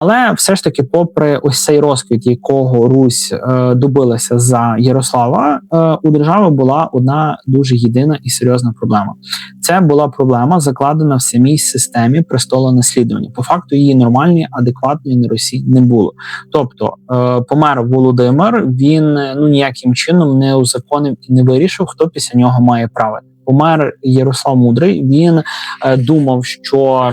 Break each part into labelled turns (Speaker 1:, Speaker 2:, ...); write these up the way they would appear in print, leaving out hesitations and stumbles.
Speaker 1: Але все ж таки, попри ось цей розквіт, якого Русь добилася за Ярослава, у держави була одна дуже єдина і серйозна проблема. Це була проблема, закладена в самій системі престолонаслідування. По факту її нормальної, адекватної на Русі не було. Тобто помер Володимир, він ніяким чином не узаконив і не вирішив, хто після нього має правити. Помер Ярослав Мудрий, він думав, що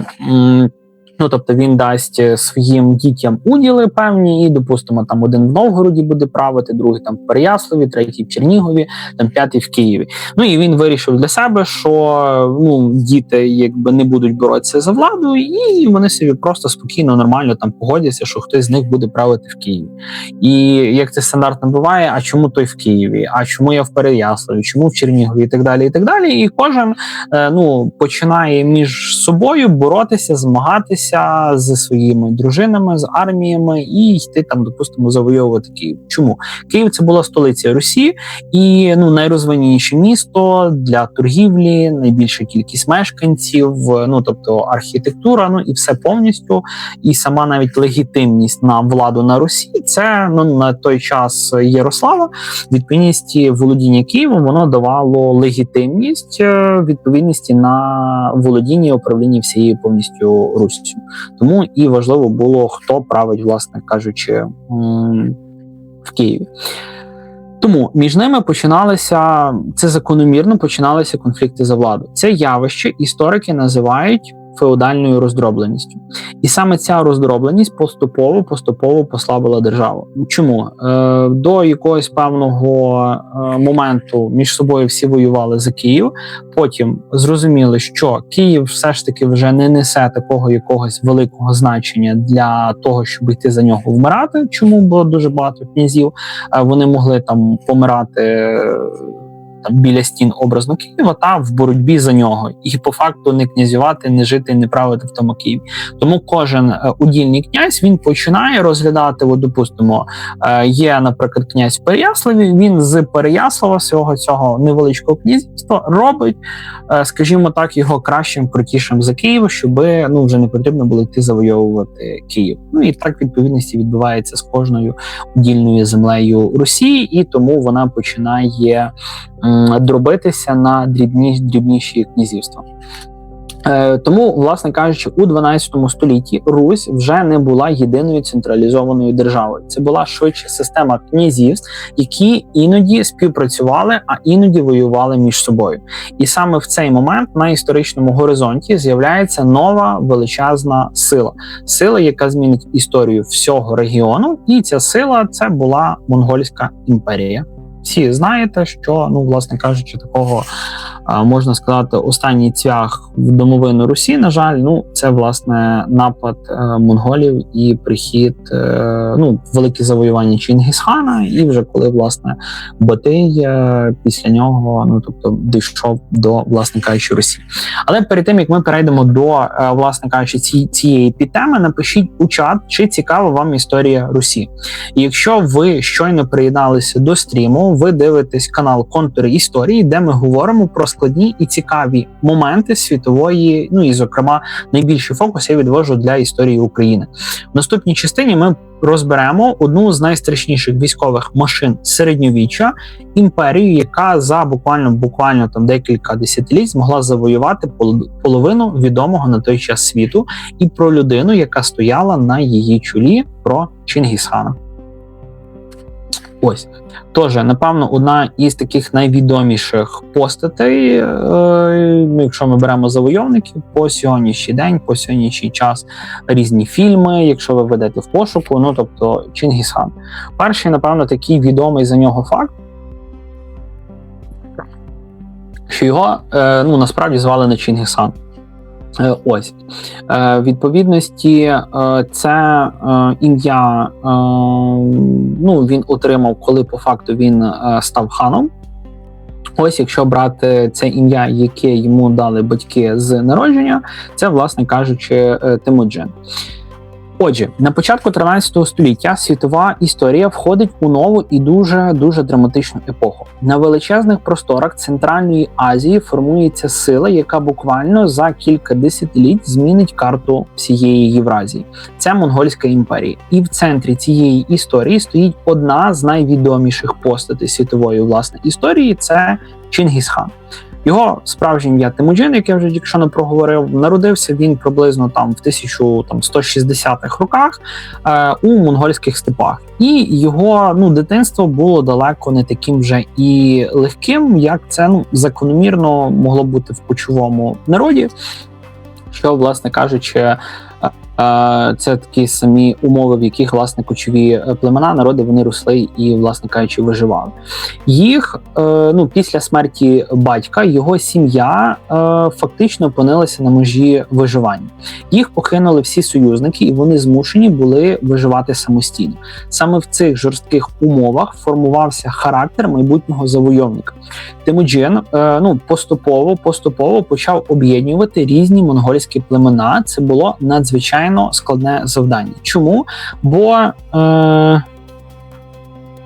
Speaker 1: тобто він дасть своїм дітям уділи певні, і, допустимо, там один в Новгороді буде правити, другий там в Переяславі, третій в Чернігові, там п'ятий в Києві. І він вирішив для себе, що діти якби не будуть боротися за владу, і вони собі просто спокійно, нормально там погодяться, що хтось з них буде правити в Києві. І як це стандартно буває, а чому той в Києві, а чому я в Переяславі, чому в Чернігові і так далі, і так далі. І кожен починає між собою боротися, змагатися зі своїми дружинами, з арміями і йти там, допустимо, завойовувати Київ. Чому? Київ – це була столиця Русі і найрозвиненіше місто для торгівлі, найбільша кількість мешканців, тобто архітектура, і все повністю. І сама навіть легітимність на владу на Русі – це на той час Ярослава, відповідність володіння Києвом, воно давало легітимність відповідності на володіння і управління всією повністю Руссю. Тому і важливо було, хто править, власне кажучи, в Києві. Тому між ними це закономірно починалися конфлікти за владу. Це явище історики називають феодальною роздробленістю. І саме ця роздробленість поступово послабила державу. Чому? До якогось певного моменту між собою всі воювали за Київ, потім зрозуміли, що Київ все ж таки вже не несе такого якогось великого значення для того, щоб йти за нього вмирати, чому було дуже багато князів, вони могли там помирати біля стін образно Києва та в боротьбі за нього. І по факту не князювати, не жити, не правити в тому Києві. Тому кожен удільний князь, він починає розглядати, допустимо, є, наприклад, князь в Переяславі, він з Переяслава, свого цього невеличкого князівства, робить, скажімо так, його кращим, крутішим за Київ, щоб вже не потрібно було йти завойовувати Київ. І так відповідності відбувається з кожною удільною землею Росії, і тому вона починає дробитися на дрібніші князівства. Тому, власне кажучи, у 12 столітті Русь вже не була єдиною централізованою державою. Це була швидше система князівств, які іноді співпрацювали, а іноді воювали між собою. І саме в цей момент на історичному горизонті з'являється нова величезна сила. Сила, яка змінить історію всього регіону, і ця сила – це була Монгольська імперія. Всі знаєте, що, власне кажучи, такого, можна сказати, останній цвях в домовину Русі, на жаль, це, власне, напад монголів і прихід, велике завоювання Чингісхана, і вже коли, власне, Батий після нього, дійшов до, власне кажучи, Русі. Але перед тим, як ми перейдемо до, власне кажучи, цієї підтеми, напишіть у чат, чи цікава вам історія Русі. І якщо ви щойно приєдналися до стріму, ви дивитесь канал «Контури історії», де ми говоримо про складні і цікаві моменти світової, і, зокрема, найбільший фокус я відвожу для історії України. В наступній частині ми розберемо одну з найстрашніших військових машин середньовіччя, імперію, яка за буквально там декілька десятиліть змогла завоювати половину відомого на той час світу, і про людину, яка стояла на її чолі, про Чингісхана. Ось. Тож, напевно, одна із таких найвідоміших постатей, якщо ми беремо завойовників, по сьогоднішній день, по сьогоднішній час різні фільми, якщо ви ведете в пошуку, тобто Чингісхан. Перший, напевно, такий відомий за нього факт, що його, насправді звали не Чингісхан. Ось. Відповідності, це ім'я, він отримав, коли по факту він став ханом. Ось, якщо брати це ім'я, яке йому дали батьки з народження, це, власне кажучи, Темуджин. Отже, на початку 13 століття світова історія входить у нову і дуже драматичну епоху. На величезних просторах Центральної Азії формується сила, яка буквально за кілька десятиліть змінить карту всієї Євразії. Це Монгольська імперія. І в центрі цієї історії стоїть одна з найвідоміших постатей світової, власне, історії – це Чингісхан. Його справжнє ім'я Темуджин, як я вже тільки що не проговорив, народився він приблизно там в 1160-х роках у монгольських степах. І його дитинство було далеко не таким вже і легким, як це закономірно могло бути в кочовому народі, що, власне кажучи, це такі самі умови, в яких, власне, кочові племена, народи, вони росли і, власне кажучи, виживали. Їх, після смерті батька, його сім'я фактично опинилася на межі виживання. Їх покинули всі союзники, і вони змушені були виживати самостійно. Саме в цих жорстких умовах формувався характер майбутнього завойовника. Темуджин поступово почав об'єднувати різні монгольські племена. Це було надзвичайно складне завдання. Чому? Бо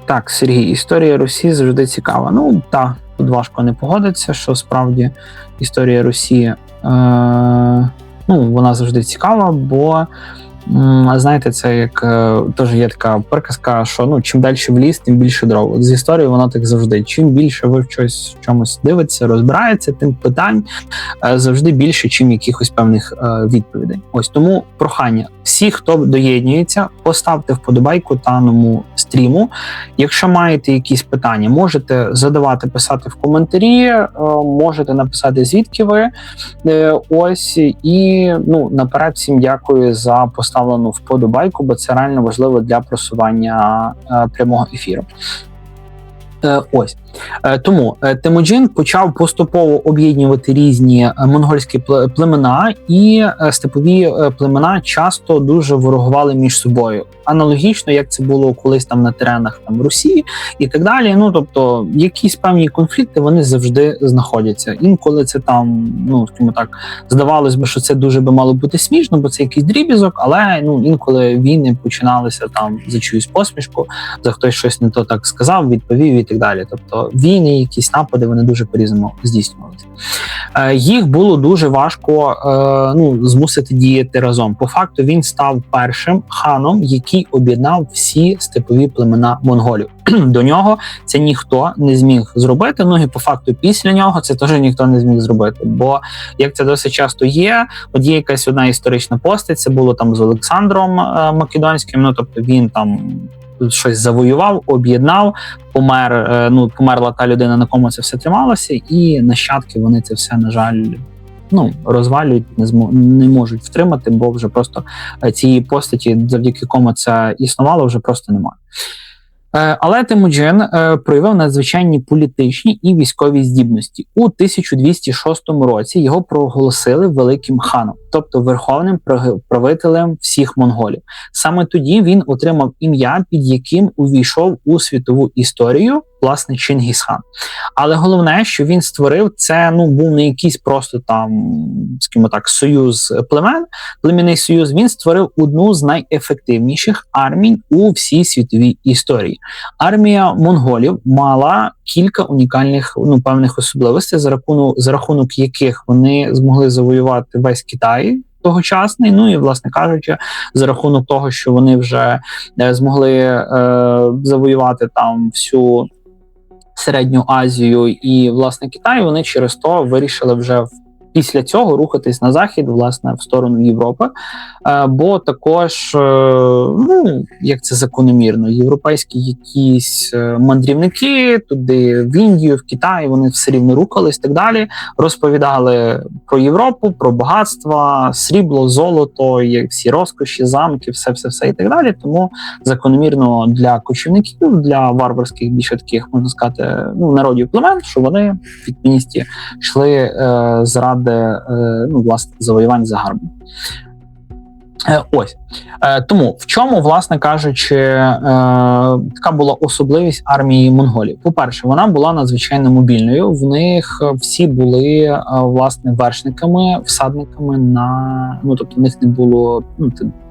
Speaker 1: так, Сергій, історія Русі завжди цікава. Тут важко не погодитися, що справді історія Русі вона завжди цікава, бо знаєте, це як теж є така приказка, що чим далі в ліс, тим більше дров. От з історією воно так завжди. Чим більше ви в чомусь дивитеся, розбирається, тим питань завжди більше, чим якихось певних відповідей. Ось тому прохання. Всі, хто доєднується, поставте вподобайку даному стріму. Якщо маєте якісь питання, можете задавати, писати в коментарі, можете написати, звідки ви. Ось, і наперед всім дякую за поставлену вподобайку, бо це реально важливо для просування прямого ефіру. Ось. Тому Темуджин почав поступово об'єднувати різні монгольські племена, і степові племена часто дуже ворогували між собою. Аналогічно, як це було колись там на теренах Русі і так далі. Тобто, якісь певні конфлікти, вони завжди знаходяться. Інколи це там, скажімо так, здавалось би, що це дуже би мало бути смішно, бо це якийсь дріб'язок, але інколи війни починалися там за чиюсь посмішку, за хтось щось не то так сказав, відповів і так далі. Тобто війни, якісь напади, вони дуже по-різному здійснювалися. Їх було дуже важко змусити діяти разом. По факту він став першим ханом, який об'єднав всі степові племена монголів. До нього це ніхто не зміг зробити, і по факту після нього це теж ніхто не зміг зробити. Бо, як це досить часто є, от є якась одна історична постать, це було там з Олександром Македонським, тобто він там щось завоював, об'єднав, померла та людина, на кому це все трималося, і нащадки вони це все, на жаль, розвалюють, не можуть втримати, бо вже просто цієї постаті, завдяки кому це існувало, вже просто немає. Але Темуджин проявив надзвичайні політичні і військові здібності. У 1206 році його проголосили великим ханом, тобто верховним правителем всіх монголів. Саме тоді він отримав ім'я, під яким увійшов у світову історію, власне, Чингісхан. Але головне, що він створив, це був не якийсь просто там, скажімо так, союз племен, племінний союз. Він створив одну з найефективніших армій у всій світовій історії. Армія монголів мала кілька унікальних певних особливостей, за рахунок яких вони змогли завоювати весь Китай тогочасний, і, власне кажучи, за рахунок того, що вони вже змогли завоювати там всю Середню Азію і, власне, Китай, вони через то вирішили вже після цього рухатись на захід, власне, в сторону Європи, бо також, як це закономірно, європейські якісь мандрівники туди, в Індію, в Китай, вони все рівно рухались і так далі, розповідали про Європу, про багатства, срібло, золото, всі розкоші, замки, все і так далі. Тому закономірно для кочівників, для варварських, більше таких, можна сказати, народів племен, що вони в відмінності йшли заради власне завоювань загарбу. Ось, Тому в чому, власне кажучи, така була особливість армії монголів? По-перше, вона була надзвичайно мобільною. В них всі були власне вершниками, всадниками тобто в них не було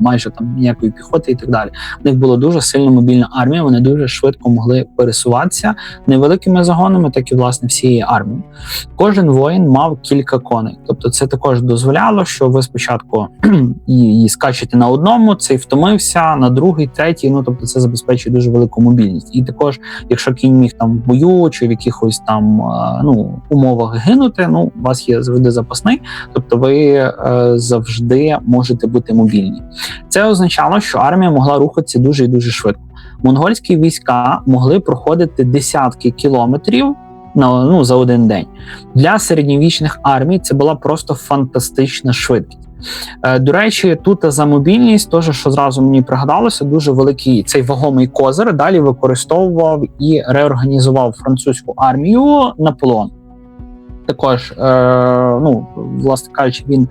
Speaker 1: майже там ніякої піхоти і так далі. В них була дуже сильно мобільна армія. Вони дуже швидко могли пересуватися невеликими загонами, так і власне всією армією. Кожен воїн мав кілька коней. Тобто це також дозволяло, що ви спочатку і скачете на одному, цей втомився, на другий, третій, тобто це забезпечує дуже велику мобільність. І також, якщо кінь міг там в бою чи в якихось там умовах гинути, у вас є завжди запасний, тобто ви завжди можете бути мобільні. Це означало, що армія могла рухатися дуже і дуже швидко. Монгольські війська могли проходити десятки кілометрів за один день. Для середньовічних армій це була просто фантастична швидкість. До речі, тут за мобільність, теж, що зразу мені пригадалося, дуже великий цей вагомий козир далі використовував і реорганізував французьку армію Наполеон. Також, власне кажучи, він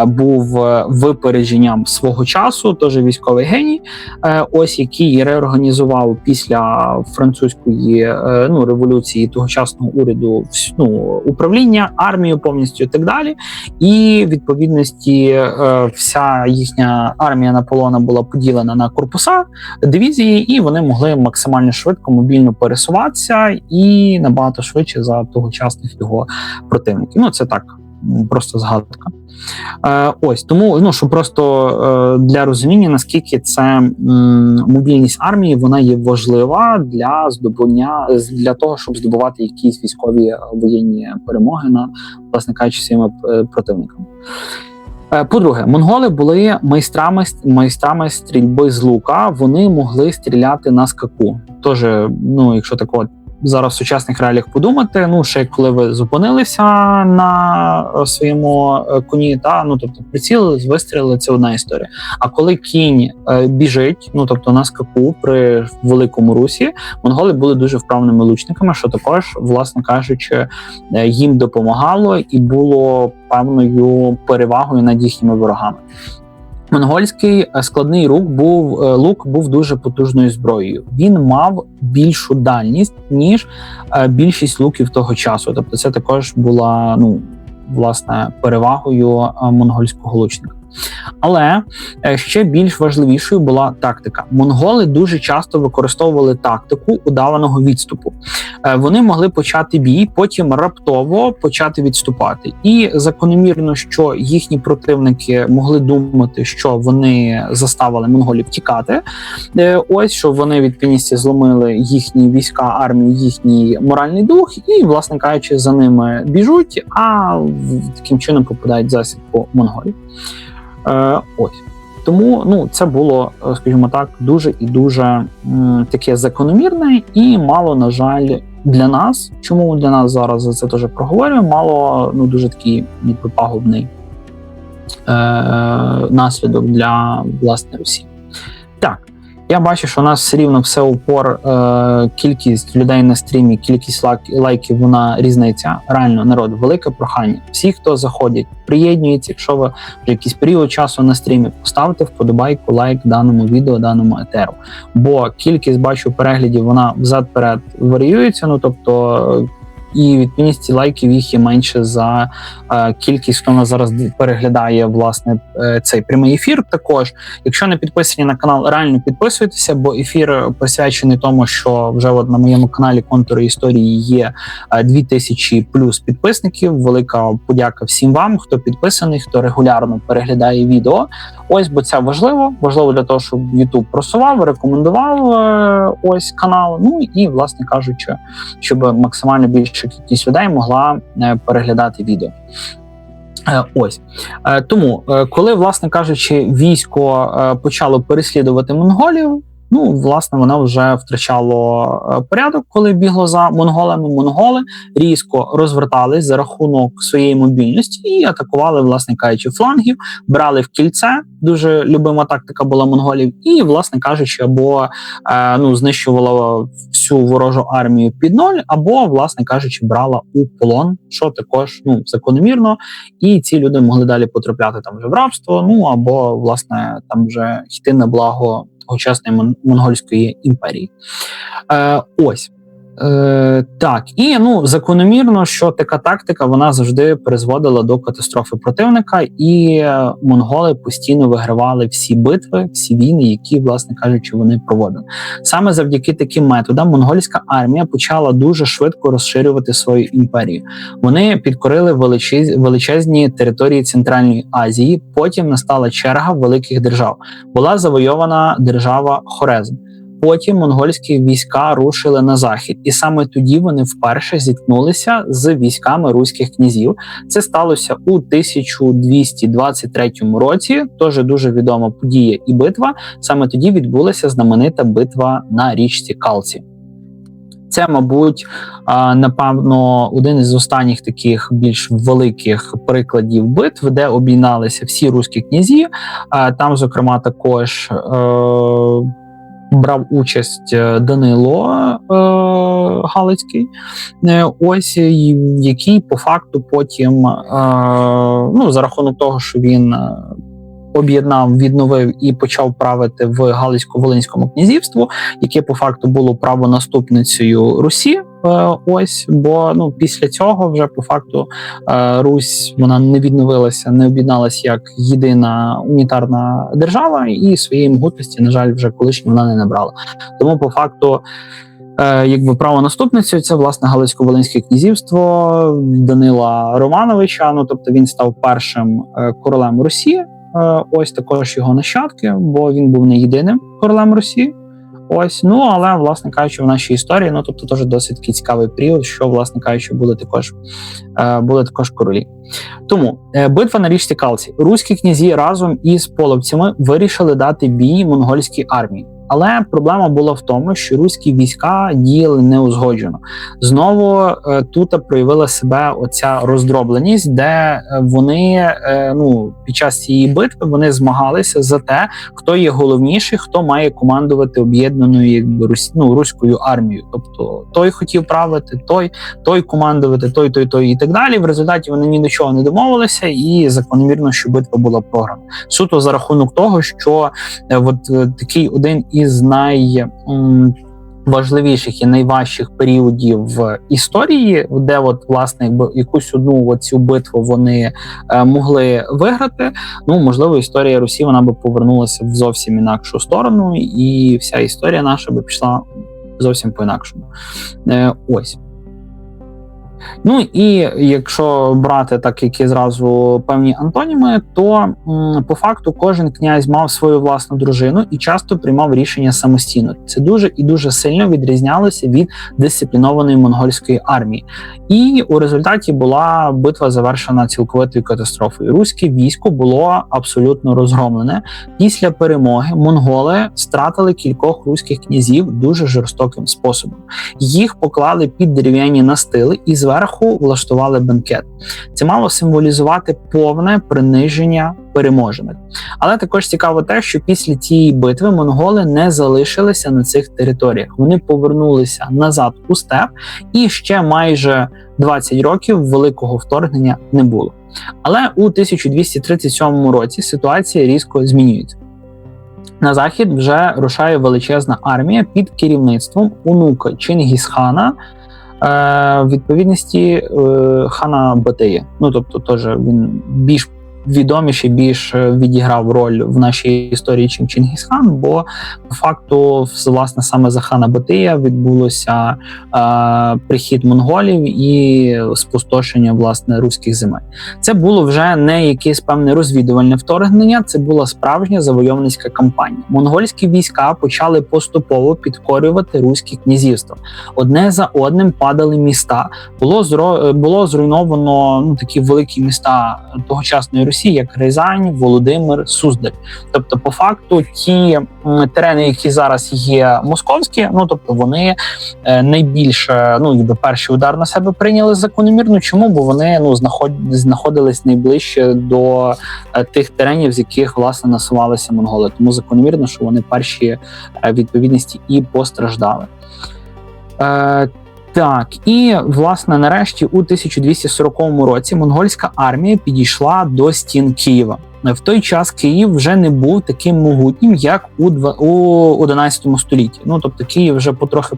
Speaker 1: був випередженням свого часу, теж військовий геній, який реорганізував після французької революції тогочасного уряду управління, армію повністю і так далі. І відповідності вся їхня армія Наполеона була поділена на корпуса, дивізії, і вони могли максимально швидко, мобільно пересуватися і набагато швидше за тогочасних його противників. Це так, просто згадка. Тому, щоб просто для розуміння, наскільки це мобільність армії, вона є важлива для того, щоб здобувати якісь військові воєнні перемоги на, власне кажучи, своїми противниками. По-друге, монголи були майстрами стрільби з лука, вони могли стріляти на скаку. Тож, якщо так зараз в сучасних реаліях подумати, ще коли ви зупинилися на своєму коні, тобто прицілились, вистрілили, це одна історія. А коли кінь біжить, тобто на скаку при великому русі, монголи були дуже вправними лучниками, що також, власне кажучи, їм допомагало і було певною перевагою над їхніми ворогами. Монгольський складний лук був дуже потужною зброєю. Він мав більшу дальність, ніж більшість луків того часу. Тобто це також була, власне, перевагою монгольського лучника. Але ще більш важливішою була тактика. Монголи дуже часто використовували тактику удаваного відступу. Вони могли почати бій, потім раптово почати відступати. І закономірно, що їхні противники могли думати, що вони заставили монголів тікати. Що вони відповідності зломили їхні війська, армію, їхній моральний дух і, власне кажучи, за ними біжуть, а таким чином попадають в засідку монголів. Тому це було, скажімо так, дуже і дуже таке закономірне і мало, на жаль, для нас, чому для нас зараз за це теж проговорюємо, мало дуже такий пагубний наслідок для, власне, Русі. Так. Я бачу, що у нас все рівно все упор, кількість людей на стрімі, кількість лайків, вона різниця. Реально, народ, велике прохання. Всі, хто заходять, приєднуються, якщо ви вже якийсь період часу на стрімі, поставте вподобайку, лайк даному відео, даному етеру. Бо кількість, бачу, переглядів, вона взад-перед варіюється, тобто і відповідність лайків їх є менше за кількість, хто нас зараз переглядає, власне, цей прямий ефір. Також, якщо не підписані на канал, реально підписуйтеся, бо ефір присвячений тому, що вже на моєму каналі «Контури історії» є 2000 плюс підписників. Велика подяка всім вам, хто підписаний, хто регулярно переглядає відео. Бо це важливо для того, щоб YouTube просував, рекомендував канал, і, власне кажучи, щоб максимально більша кількість людей могла переглядати відео. Тому, коли, власне кажучи, військо почало переслідувати монголів, Ну, власне, вона вже втрачала порядок, коли бігло за монголами. Монголи різко розвертались за рахунок своєї мобільності і атакували, власне кажучи, флангів, брали в кільце, дуже любима тактика була монголів, і, власне кажучи, або знищувала всю ворожу армію під ноль, або, власне кажучи, брала у полон, що також закономірно, і ці люди могли далі потрапляти там вже в рабство, або, власне, там вже йти на благо тогочасної монгольської імперії. Ось. Так, і закономірно, що така тактика вона завжди призводила до катастрофи противника, і монголи постійно вигравали всі битви, всі війни, які, власне кажучи, вони проводили. Саме завдяки таким методам монгольська армія почала дуже швидко розширювати свою імперію. Вони підкорили величезні території Центральної Азії, потім настала черга великих держав. Була завойована держава Хорезм. Потім монгольські війська рушили на захід, і саме тоді вони вперше зіткнулися з військами руських князів. Це сталося у 1223 році, теж дуже відома подія і битва. Саме тоді відбулася знаменита битва на річці Калці. Це, мабуть, напевно, один із останніх таких більш великих прикладів битв, де об'єдналися всі руські князі. Там, зокрема, також брав участь Данило Галицький, ось який по факту потім, за рахунок того, що він об'єднав, відновив і почав правити в Галицько-Волинському князівству, яке по факту було правонаступницею Русі. Ось, бо після цього вже по факту Русь вона не відновилася, не об'єдналася як єдина унітарна держава, і своєї могутності, на жаль, вже колишньої вона не набрала. Тому по факту правонаступницею це, власне, Галицько-Волинське князівство Данила Романовича, тобто він став першим королем Русі. Ось також його нащадки, бо він був не єдиним королем Русі. Ось, але, власне кажучи, в нашій історії, тобто теж досить такий цікавий період, що, власне кажучи, були також королі. Тому битва на річці Калці. Руські князі разом із половцями вирішили дати бій монгольській армії. Але проблема була в тому, що руські війська діяли неузгоджено. Знову тут проявила себе оця роздробленість, де вони під час цієї битви вони змагалися за те, хто є головніший, хто має командувати об'єднаною руською армією. Тобто той хотів правити, той командувати, той і так далі. В результаті вони ні до чого не домовилися, і закономірно, що битва була програна. Суто за рахунок того, що такий один із найважливіших і найважчих періодів в історії, де власне якусь одну цю битву вони могли виграти, можливо, історія Русі вона би повернулася в зовсім інакшу сторону, і вся історія наша би пішла зовсім по-інакшому. Ось. І якщо брати так, які зразу певні антоніми, то по факту кожен князь мав свою власну дружину і часто приймав рішення самостійно. Це дуже і дуже сильно відрізнялося від дисциплінованої монгольської армії. І у результаті була битва завершена цілковитою катастрофою. Руське військо було абсолютно розгромлене. Після перемоги монголи стратили кількох руських князів дуже жорстоким способом. Їх поклали під дерев'яні настили і зверху влаштували бенкет. Це мало символізувати повне приниження переможених. Але також цікаво те, що після цієї битви монголи не залишилися на цих територіях. Вони повернулися назад у степ, і ще майже 20 років великого вторгнення не було. Але у 1237 році ситуація різко змінюється. На захід вже рушає величезна армія під керівництвом онука Чингісхана, відповідності хана Батия. Тобто теж він більш відоміший, більш відіграв роль в нашій історії, чим Чингісхан, бо по факту, власне, саме за хана Батия відбулося прихід монголів і спустошення, власне, руських земель. Це було вже не якесь певне розвідувальне вторгнення, це була справжня завойовницька кампанія. Монгольські війська почали поступово підкорювати руські князівства. Одне за одним падали міста. Було зруйновано такі великі міста тогочасної Росії, Русі, як Рязань, Володимир, Суздаль. Тобто, по факту, ті терени, які зараз є московські, ну тобто вони найбільше, ну якби перший удар на себе прийняли закономірно. Чому? Бо вони знаходились найближче до тих теренів, з яких власне насувалися монголи. Тому закономірно, що вони перші відповідності і постраждали. Так, і, власне, нарешті у 1240 році монгольська армія підійшла до стін Києва. В той час Київ вже не був таким могутнім, як у 11 столітті. Ну, тобто Київ вже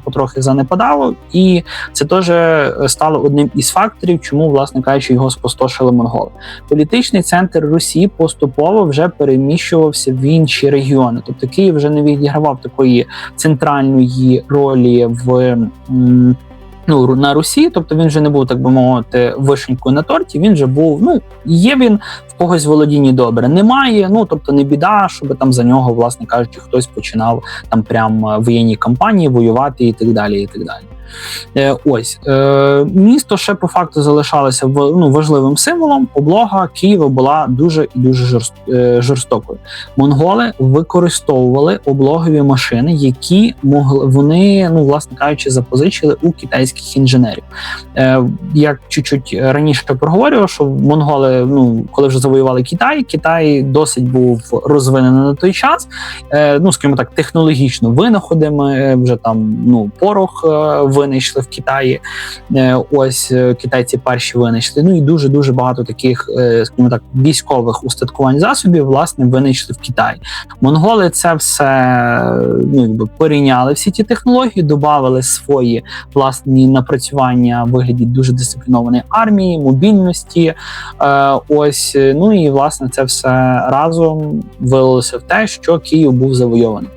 Speaker 1: потрохи занепадав, і це теж стало одним із факторів, чому, власне кажучи, його спустошили монголи. Політичний центр Русі поступово вже переміщувався в інші регіони. Тобто Київ вже не відігравав такої центральної ролі на Русі, тобто він вже не був, так би мовити, вишенькою на торті, він вже був, є він в когось в володінні добре, немає, тобто не біда, щоб там за нього, власне кажучи, хтось починав там прям воєнні кампанії воювати і так далі, і так далі. Місто ще по факту залишалося важливим символом. Облога Києва була дуже і дуже жорстокою. Монголи використовували облогові машини, які вони, власне кажучи, запозичили у китайських інженерів. Як чуть-чуть раніше проговорював, що монголи, коли вже завоювали Китай досить був розвинений на той час, скажімо так, технологічно винаходами, вже там, порох винайшли в Китаї, китайці перші винайшли, і дуже-дуже багато таких, скажімо так, військових устаткувань засобів, власне, винайшли в Китаї. Монголи це все, перейняли всі ті технології, додали свої власні напрацювання в вигляді дуже дисциплінованої армії, мобільності, і, власне, це все разом вилилося в те, що Київ був завойований.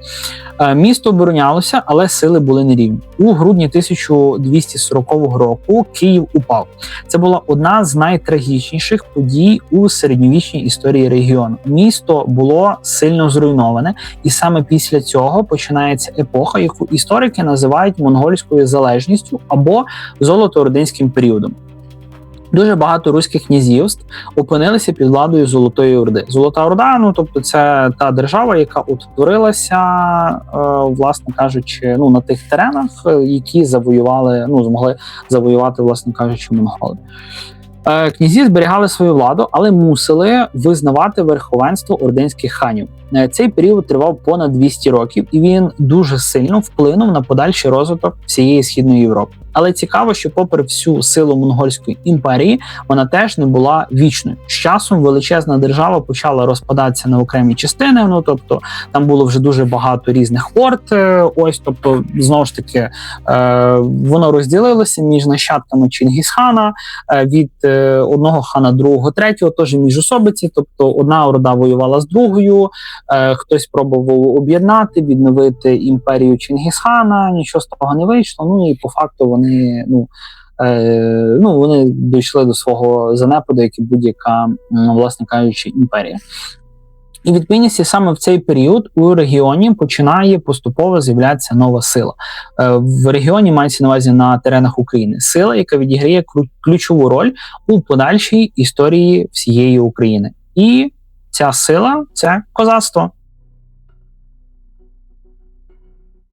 Speaker 1: Місто оборонялося, але сили були нерівні. У грудні 1240 року Київ упав. Це була одна з найтрагічніших подій у середньовічній історії регіону. Місто було сильно зруйноване, і саме після цього починається епоха, яку історики називають монгольською залежністю або золотоординським періодом. Дуже багато руських князівств опинилися під владою Золотої Орди. Золота Орда, тобто це та держава, яка утворилася, власне кажучи, на тих теренах, які змогли завоювати, власне кажучи, монголи. Князі зберігали свою владу, але мусили визнавати верховенство ординських ханів. Цей період тривав понад 200 років, і він дуже сильно вплинув на подальший розвиток всієї Східної Європи. Але цікаво, що попри всю силу монгольської імперії, вона теж не була вічною. З часом величезна держава почала розпадатися на окремі частини, тобто там було вже дуже багато різних орд, тобто, знову ж таки, воно розділилося між нащадками Чингісхана, від одного хана, другого, третього, теж міжособиці, тобто одна орда воювала з другою, хтось пробував об'єднати, відновити імперію Чингісхана, нічого з того не вийшло, і по факту вони дійшли до свого занепаду, як і будь-яка, власне кажучи, імперія. І відповідності саме в цей період у регіоні починає поступово з'являтися нова сила. В регіоні мається на увазі на теренах України. Сила, яка відіграє ключову роль у подальшій історії всієї України. І ця сила – це козацтво.